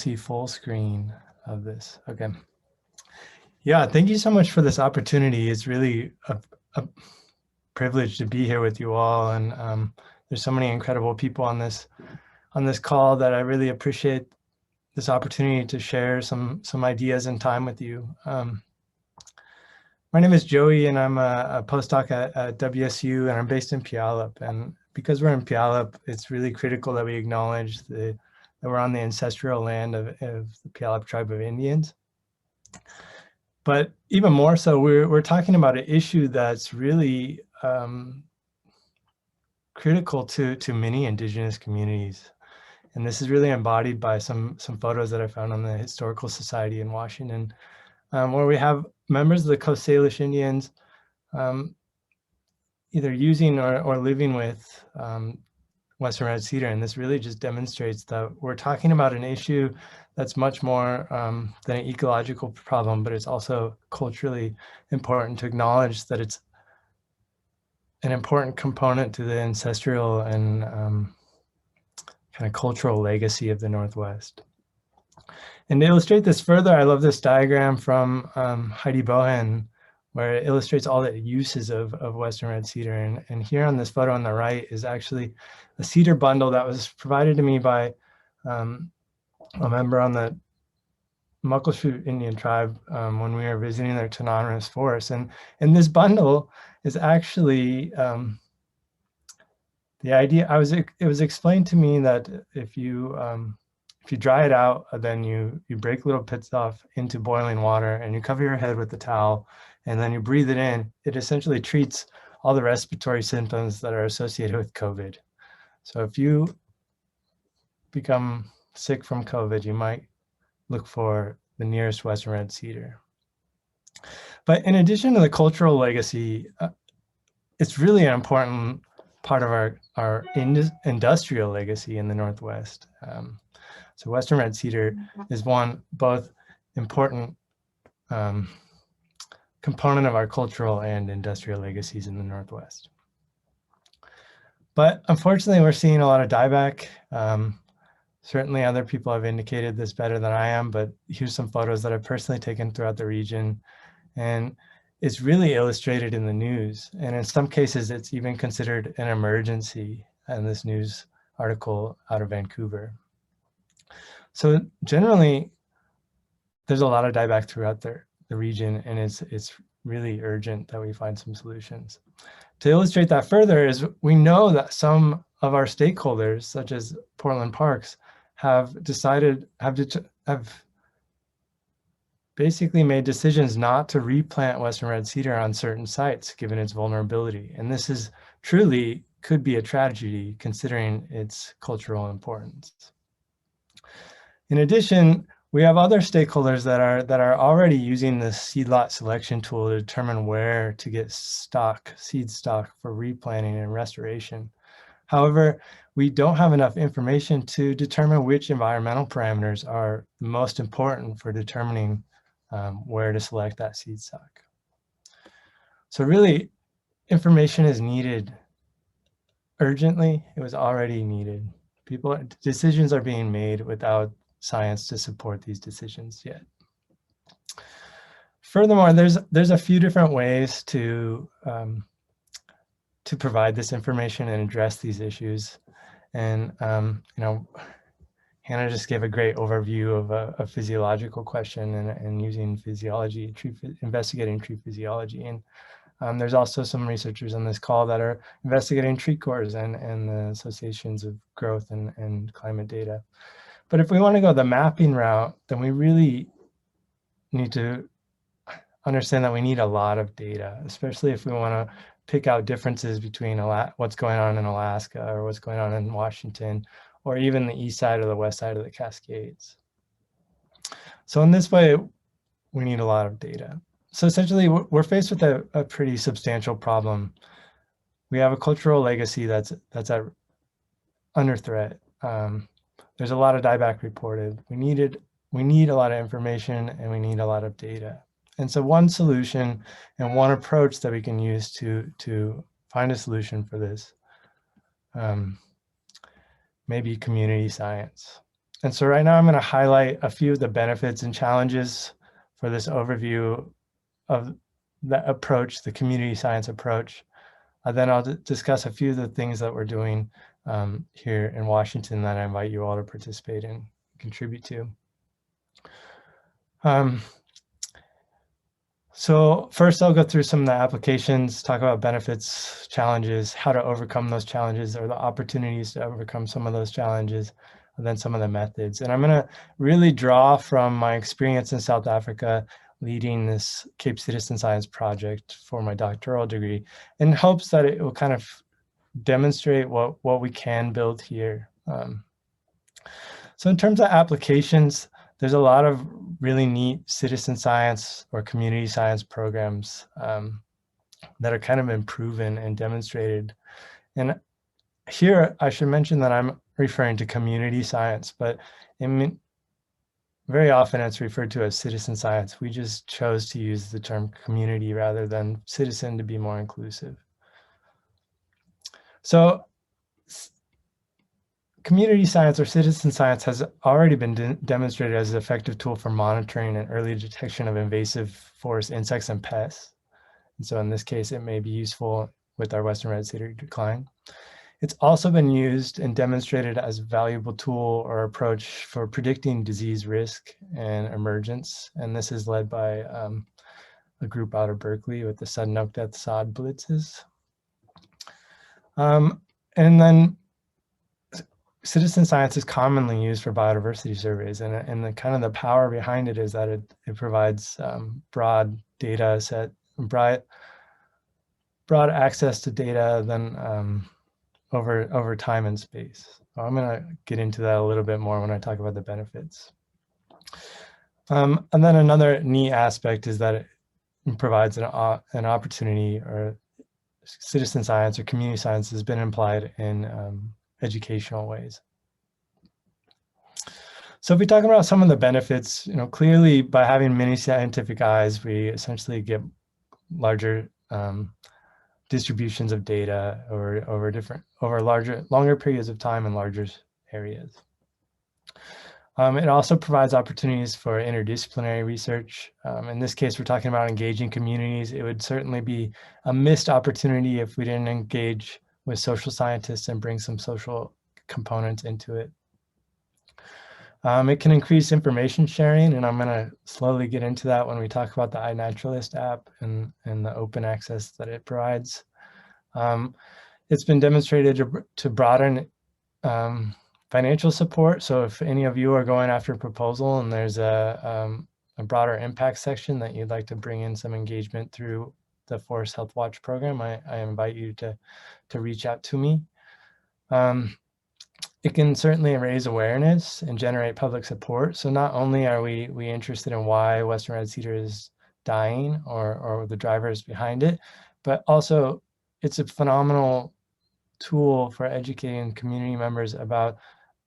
see full screen of this. Okay. Yeah, thank you so much for this opportunity. It's really a privilege to be here with you all. And there's so many incredible people on this call that I really appreciate this opportunity to share some ideas and time with you. My name is Joey, and I'm a postdoc at WSU, and I'm based in Puyallup. And because we're in Puyallup, it's really critical that we acknowledge that we're on the ancestral land of the Puyallup tribe of Indians. But even more so, we're talking about an issue that's really critical to many indigenous communities. And this is really embodied by some photos that I found on the Historical Society in Washington, where we have members of the Coast Salish Indians either using or living with Western red cedar. And this really just demonstrates that we're talking about an issue that's much more than an ecological problem, but it's also culturally important to acknowledge that it's an important component to the ancestral and kind of cultural legacy of the Northwest. And to illustrate this further, I love this diagram from Heidi Bohen, where it illustrates all the uses of Western red cedar. And here on this photo on the right is actually a cedar bundle that was provided to me by a member on the Muckleshoot Indian tribe when we were visiting their autonomous forest. And this bundle is actually the idea. It was explained to me that if you dry it out, then you break little bits off into boiling water and you cover your head with the towel and then you breathe it in. It essentially treats all the respiratory symptoms that are associated with COVID. So if you become sick from COVID, you might look for the nearest Western red cedar. But in addition to the cultural legacy, it's really an important part of our industrial legacy in the Northwest. So Western red cedar is both important component of our cultural and industrial legacies in the Northwest. But unfortunately, we're seeing a lot of dieback. Certainly other people have indicated this better than I am, but here's some photos that I've personally taken throughout the region. And it's really illustrated in the news. And in some cases, it's even considered an emergency in this news article out of Vancouver. So generally, there's a lot of dieback throughout the region, and it's really urgent that we find some solutions. To illustrate that further is we know that some of our stakeholders, such as Portland Parks, have basically made decisions not to replant Western red cedar on certain sites, given its vulnerability. And this is truly could be a tragedy considering its cultural importance. In addition, we have other stakeholders that are already using the seed lot selection tool to determine where to get seed stock for replanting and restoration. However, we don't have enough information to determine which environmental parameters are most important for determining where to select that seed stock. So really, information is needed urgently. It was already needed. Decisions are being made without science to support these decisions yet. Furthermore, there's a few different ways to provide this information and address these issues. And you know, Hannah just gave a great overview of a physiological question and using physiology, investigating tree physiology. And there's also some researchers on this call that are investigating tree cores and the associations of growth and climate data. But if we want to go the mapping route, then we really need to understand that we need a lot of data, especially if we want to pick out differences between what's going on in Alaska or what's going on in Washington, or even the east side or the west side of the Cascades. So in this way, we need a lot of data. So essentially, we're faced with a pretty substantial problem. We have a cultural legacy that's under threat. There's a lot of dieback reported. We need a lot of information and we need a lot of data. And so one solution and one approach that we can use to find a solution for this may be community science. And so right now I'm going to highlight a few of the benefits and challenges for this overview of the approach, the community science approach. Then I'll discuss a few of the things that we're doing here in Washington that I invite you all to participate in, contribute to. So first I'll go through some of the applications, talk about benefits, challenges, how to overcome those challenges or the opportunities to overcome some of those challenges, and then some of the methods. And I'm going to really draw from my experience in South Africa leading this Cape Citizen Science project for my doctoral degree in hopes that it will kind of demonstrate what we can build here. So in terms of applications, there's a lot of really neat citizen science or community science programs that are kind of been proven and demonstrated. And here I should mention that I'm referring to community science, but very often it's referred to as citizen science. We just chose to use the term community rather than citizen to be more inclusive. So community science or citizen science has already been demonstrated as an effective tool for monitoring and early detection of invasive forest insects and pests. And so in this case, it may be useful with our western red cedar decline. It's also been used and demonstrated as a valuable tool or approach for predicting disease risk and emergence. And this is led by a group out of Berkeley with the sudden oak death sod blitzes. And then citizen science is commonly used for biodiversity surveys, and the kind of the power behind it is that it provides broad data set, broad access to data then over time and space. So I'm going to get into that a little bit more when I talk about the benefits. And then another neat aspect is that it provides an opportunity, or citizen science or community science has been applied in educational ways. So if we talk about some of the benefits, clearly by having many scientific eyes, we essentially get larger distributions of data over longer periods of time and larger areas. It also provides opportunities for interdisciplinary research. In this case, we're talking about engaging communities. It would certainly be a missed opportunity if we didn't engage with social scientists and bring some social components into it. It can increase information sharing, and I'm going to slowly get into that when we talk about the iNaturalist app and the open access that it provides. It's been demonstrated to broaden financial support. So if any of you are going after a proposal and there's a broader impact section that you'd like to bring in some engagement through the Forest Health Watch program, I invite you to reach out to me. It can certainly raise awareness and generate public support. So not only are we interested in why western red cedar is dying or the drivers behind it, but also it's a phenomenal tool for educating community members about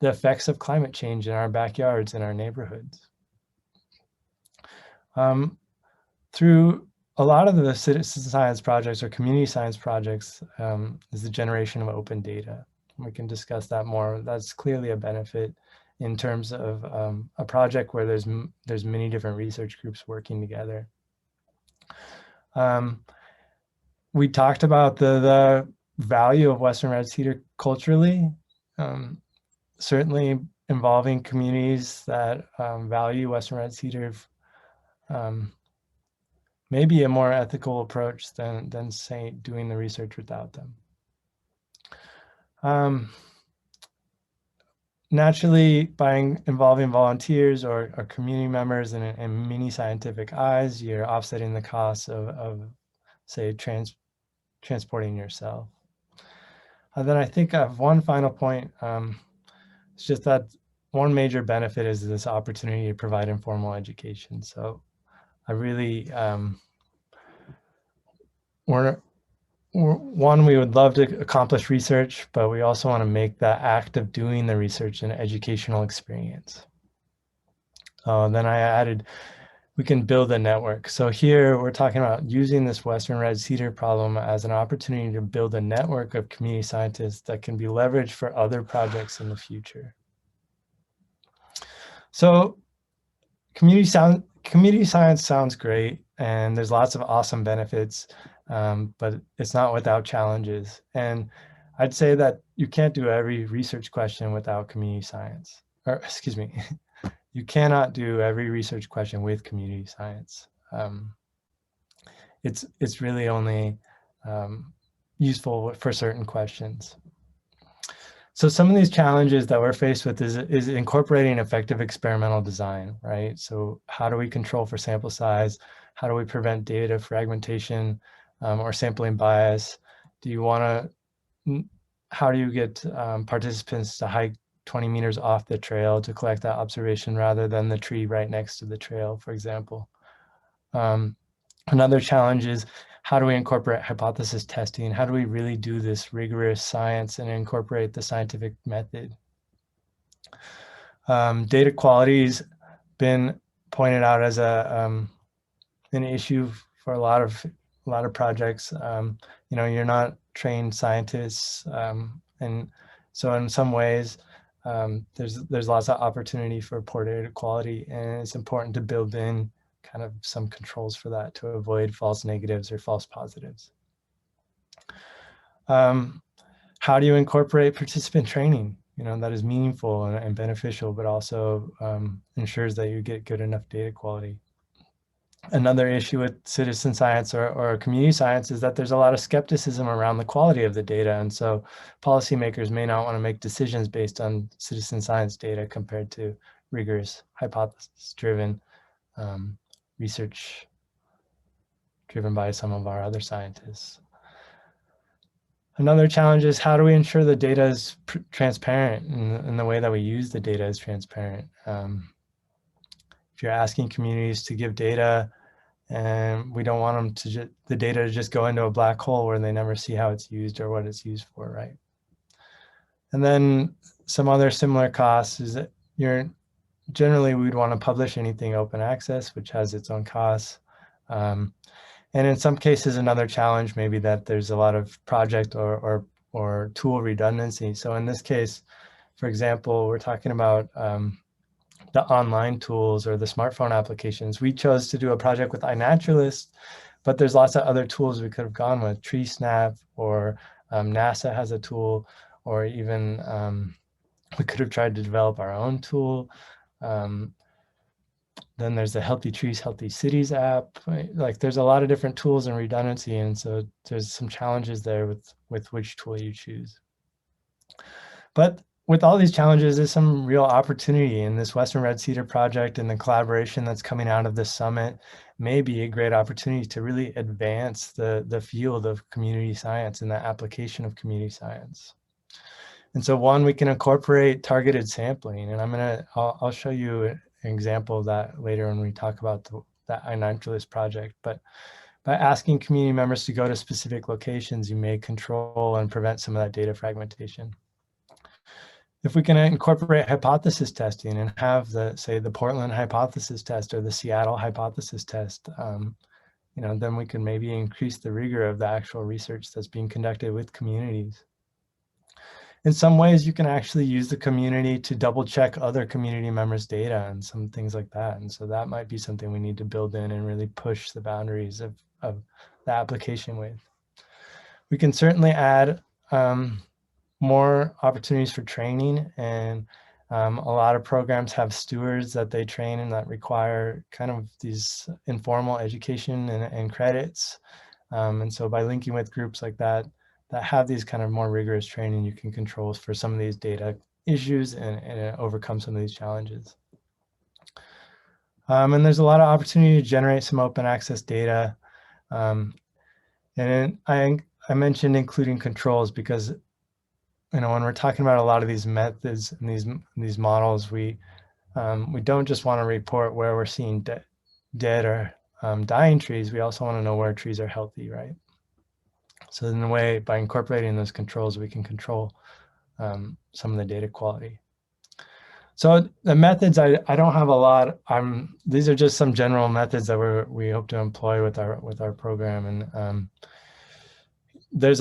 the effects of climate change in our backyards and our neighborhoods. Through a lot of the citizen science projects or community science projects is the generation of open data. We can discuss that more. That's clearly a benefit in terms of a project where there's many different research groups working together. We talked about the value of western red cedar culturally, certainly involving communities that value western red cedar may be a more ethical approach than say doing the research without them. Naturally, by involving volunteers or community members and many scientific eyes, you're offsetting the costs of say, transporting yourself. And then I think I have one final point. It's just that one major benefit is this opportunity to provide informal education. So I really, we would love to accomplish research, but we also want to make that act of doing the research an educational experience. Then I added, we can build a network. So here we're talking about using this western red cedar problem as an opportunity to build a network of community scientists that can be leveraged for other projects in the future. So community science sounds great, and there's lots of awesome benefits, but it's not without challenges. And I'd say that you can't do every research question without community science, or excuse me, you cannot do every research question with community science. It's really only useful for certain questions. So some of these challenges that we're faced with is incorporating effective experimental design, right? So how do we control for sample size? How do we prevent data fragmentation or sampling bias? Do you want to, how do you get participants to hike 20 meters off the trail to collect that observation rather than the tree right next to the trail, for example? Another challenge is, how do we incorporate hypothesis testing? How do we really do this rigorous science and incorporate the scientific method? Data quality has been pointed out as an issue for a lot of projects. You know, you're not trained scientists, and so in some ways, there's lots of opportunity for poor data quality, and it's important to build in kind of some controls for that to avoid false negatives or false positives. How do you incorporate participant training, you know, that is meaningful and beneficial, but also ensures that you get good enough data quality? Another issue with citizen science or community science is that there's a lot of skepticism around the quality of the data. And so policymakers may not want to make decisions based on citizen science data compared to rigorous hypothesis-driven research driven by some of our other scientists. Another challenge is, how do we ensure the data is transparent and the way that we use the data is transparent? If you're asking communities to give data, and we don't want them to the data to just go into a black hole where they never see how it's used or what it's used for, right? And then some other similar costs is that generally we'd want to publish anything open access, which has its own costs. And in some cases, another challenge may be that there's a lot of project or tool redundancy. So in this case, for example, we're talking about the online tools or the smartphone applications. We chose to do a project with iNaturalist, but there's lots of other tools we could have gone with. TreeSnap, or NASA has a tool, or even we could have tried to develop our own tool. Then there's the Healthy Trees, Healthy Cities app. Right? Like, there's a lot of different tools and redundancy, and so there's some challenges there with which tool you choose. But with all these challenges, there's some real opportunity in this Western Red Cedar project, and the collaboration that's coming out of this summit may be a great opportunity to really advance the field of community science and the application of community science. And so one, we can incorporate targeted sampling, and I'll show you an example of that later when we talk about that iNaturalist project. But by asking community members to go to specific locations, you may control and prevent some of that data fragmentation. If we can incorporate hypothesis testing and have say the Portland hypothesis test or the Seattle hypothesis test, you know, then we can maybe increase the rigor of the actual research that's being conducted with communities. In some ways, you can actually use the community to double check other community members' data and some things like that. And so that might be something we need to build in and really push the boundaries of the application with. We can certainly add more opportunities for training, and a lot of programs have stewards that they train and that require kind of these informal education and credits. And so by linking with groups like that have these kind of more rigorous training, you can control for some of these data issues and overcome some of these challenges. And there's a lot of opportunity to generate some open access data. And I mentioned including controls because, you know, when we're talking about a lot of these methods and these models, we don't just want to report where we're seeing dead or dying trees. We also want to know where trees are healthy, right? So in a way, by incorporating those controls, we can control some of the data quality. So the methods, I don't have a lot. These are just some general methods that we hope to employ with our program, and there's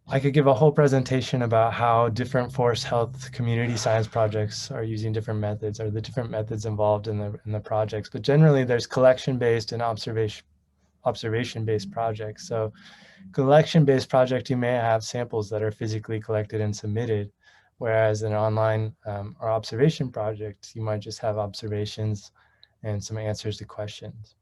I could give a whole presentation about how different forest health community science projects are using different methods, or the different methods involved in the projects. But generally, there's collection-based and observation-based projects. So collection-based project, you may have samples that are physically collected and submitted, whereas an online or observation project, you might just have observations and some answers to questions.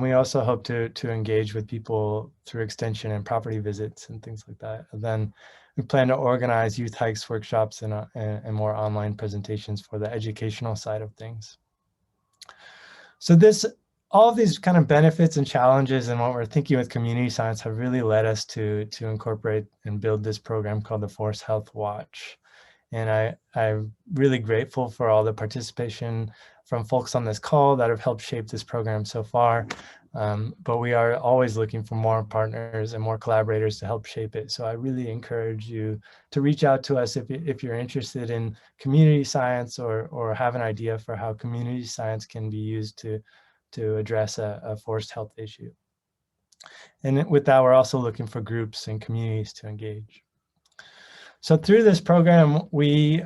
We also hope to engage with people through extension and property visits and things like that. And then we plan to organize youth hikes, workshops, and more online presentations for the educational side of things. So all of these kind of benefits and challenges and what we're thinking with community science have really led us to incorporate and build this program called the Forest Health Watch. And I'm really grateful for all the participation from folks on this call that have helped shape this program so far. But we are always looking for more partners and more collaborators to help shape it. So I really encourage you to reach out to us if you're interested in community science or have an idea for how community science can be used to address a forest health issue. And with that, we're also looking for groups and communities to engage. So through this program, we,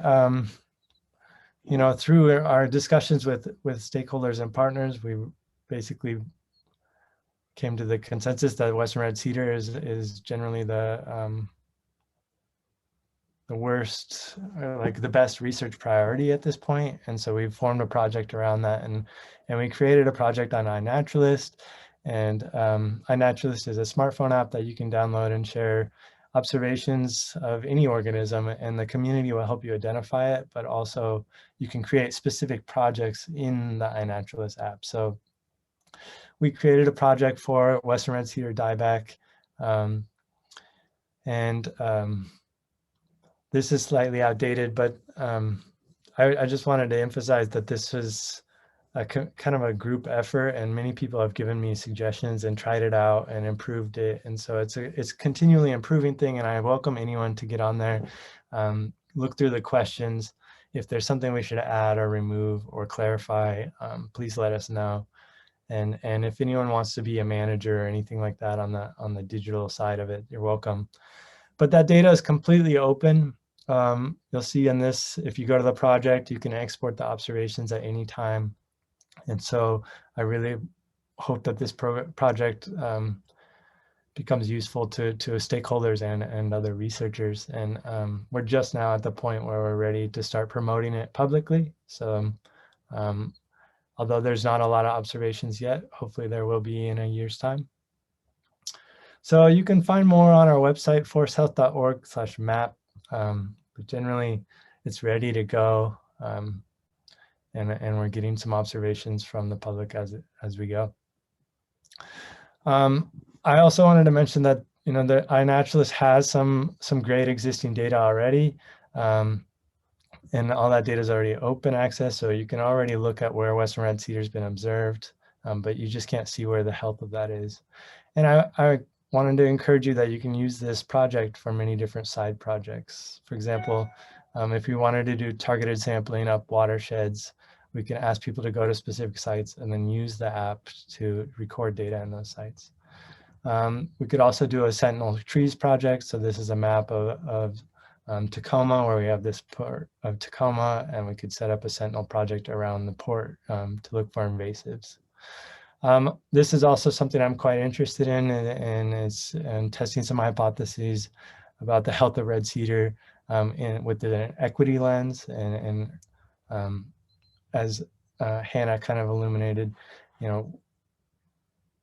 through our discussions with stakeholders and partners, we basically came to the consensus that Western Red Cedar is generally the worst, like the best research priority at this point. And so we've formed a project around that, and we created a project on iNaturalist. And iNaturalist is a smartphone app that you can download and share observations of any organism, and the community will help you identify it, but also you can create specific projects in the iNaturalist app. So we created a project for Western Red Cedar dieback, this is slightly outdated, but I just wanted to emphasize that this was kind of a group effort, and many people have given me suggestions and tried it out and improved it. And so it's continually improving thing, and I welcome anyone to get on there, look through the questions. If there's something we should add or remove or clarify, please let us know. And if anyone wants to be a manager or anything like that on the digital side of it, you're welcome. But that data is completely open. You'll see in this, if you go to the project, you can export the observations at any time. And so I really hope that this project becomes useful to stakeholders and other researchers. And we're just now at the point where we're ready to start promoting it publicly. So although there's not a lot of observations yet, hopefully there will be in a year's time. So you can find more on our website, foresthealth.org/map. But generally, it's ready to go. And we're getting some observations from the public as we go. I also wanted to mention that the iNaturalist has some great existing data already, and all that data is already open access, so you can already look at where Western Red Cedar has been observed, but you just can't see where the health of that is. And I wanted to encourage you that you can use this project for many different side projects. For example, if you wanted to do targeted sampling up watersheds, we can ask people to go to specific sites and then use the app to record data in those sites. We could also do a Sentinel Trees project. So this is a map of Tacoma, where we have this port of Tacoma, and we could set up a Sentinel project around the port to look for invasives. This is also something I'm quite interested in, and it's testing some hypotheses about the health of red cedar with an equity lens. And as Hannah kind of illuminated,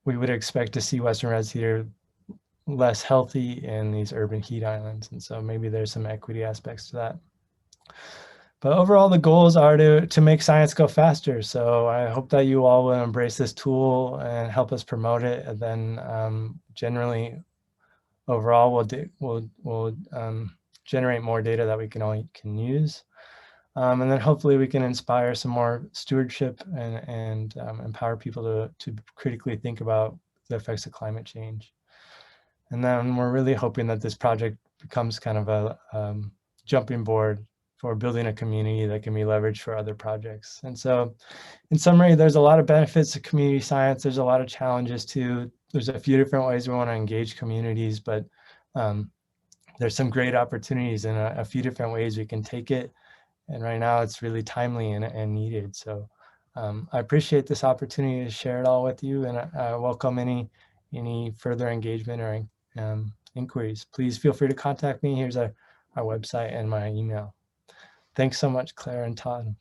we would expect to see Western red cedar less healthy in these urban heat islands. And so maybe there's some equity aspects to that. But overall, the goals are to make science go faster. So I hope that you all will embrace this tool and help us promote it. And then generally, overall, we'll generate more data that we can use. And then hopefully we can inspire some more stewardship and empower people to critically think about the effects of climate change. And then we're really hoping that this project becomes kind of a jumping board for building a community that can be leveraged for other projects. And so in summary, there's a lot of benefits to community science. There's a lot of challenges too. There's a few different ways we want to engage communities, but there's some great opportunities in a few different ways we can take it. And right now it's really timely and needed. So I appreciate this opportunity to share it all with you, and I welcome any further engagement or inquiries. Please feel free to contact me. Here's our website and my email. Thanks so much, Claire and Todd.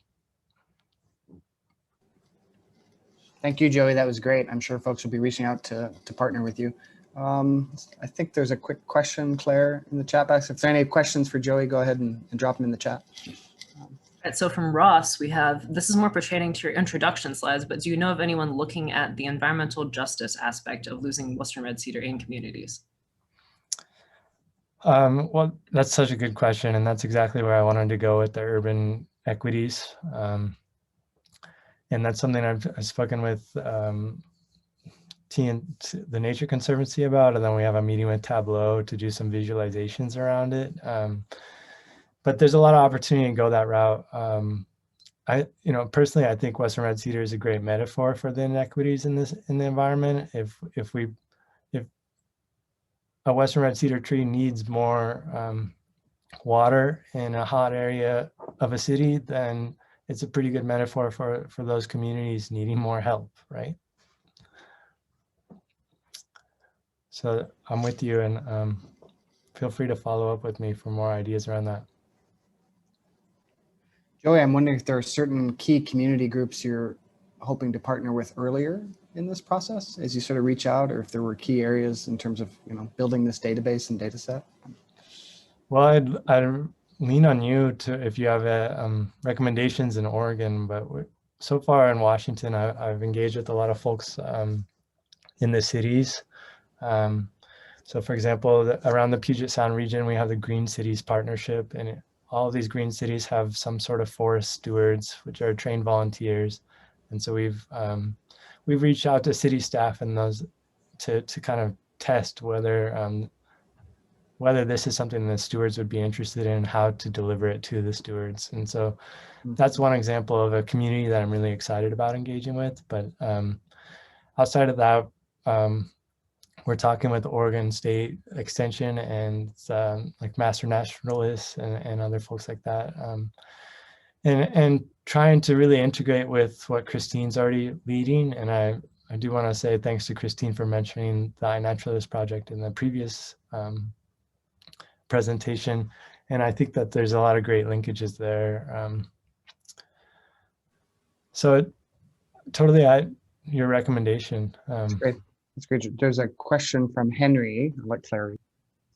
Thank you, Joey. That was great. I'm sure folks will be reaching out to partner with you. I think there's a quick question, Claire, in the chat box. If there are any questions for Joey, go ahead and drop them in the chat. Right, so from Ross, we have, this is more pertaining to your introduction slides, but do you know of anyone looking at the environmental justice aspect of losing Western Red Cedar in communities? Well, that's such a good question, and that's exactly where I wanted to go with the urban equities. And that's something I've spoken with the Nature Conservancy about, and then we have a meeting with Tableau to do some visualizations around it. But there's a lot of opportunity to go that route. Personally, I think Western Red Cedar is a great metaphor for the inequities in the environment. If a Western Red Cedar tree needs more water in a hot area of a city, then it's a pretty good metaphor for those communities needing more help, right? So I'm with you, and feel free to follow up with me for more ideas around that. Joey, I'm wondering if there are certain key community groups you're hoping to partner with earlier in this process as you sort of reach out, or if there were key areas in terms of building this database and data set? Well, I'd lean on you if you have recommendations in Oregon, but so far in Washington, I've engaged with a lot of folks in the cities. So for example, around the Puget Sound region, we have the Green Cities Partnership, and all of these green cities have some sort of forest stewards, which are trained volunteers. And so we've reached out to city staff and those to kind of test whether this is something the stewards would be interested in, how to deliver it to the stewards. And so that's one example of a community that I'm really excited about engaging with. But outside of that, we're talking with Oregon State Extension and like Master Naturalists and other folks like that. And trying to really integrate with what Christine's already leading. And I do want to say thanks to Christine for mentioning the iNaturalist project in the previous presentation. And I think that there's a lot of great linkages there. So totally your recommendation. That's great. That's great. There's a question from Henry. I'd like clarity.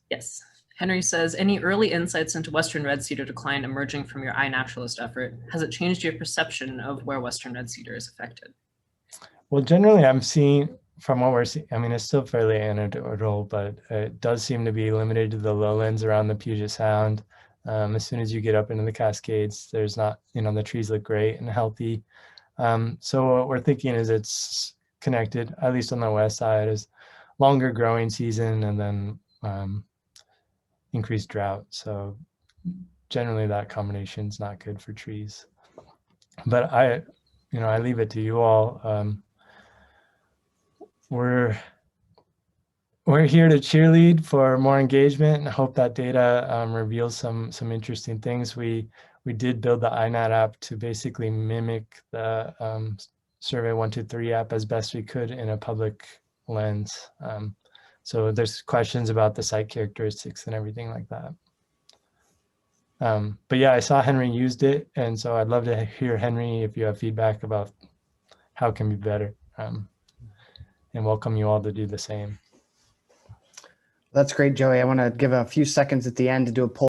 Yes. Henry says, any early insights into Western Red Cedar decline emerging from your iNaturalist effort? Has it changed your perception of where Western Red Cedar is affected? Well, generally I'm seeing from what we're seeing, I mean, it's still fairly anecdotal, but it does seem to be limited to the lowlands around the Puget Sound. As soon as you get up into the Cascades, there's not, the trees look great and healthy. So what we're thinking is it's connected, at least on the west side, is longer growing season and then increased drought. So generally that combination is not good for trees. But I leave it to you all. We're here to cheerlead for more engagement and hope that data reveals some interesting things. We did build the iNat app to basically mimic the Survey 123 app as best we could in a public lens. So there's questions about the site characteristics and everything like that. But yeah, I saw Henry used it, and so I'd love to hear, Henry, if you have feedback about how it can be better, and welcome you all to do the same. That's great, Joey. I want to give a few seconds at the end to do a poll.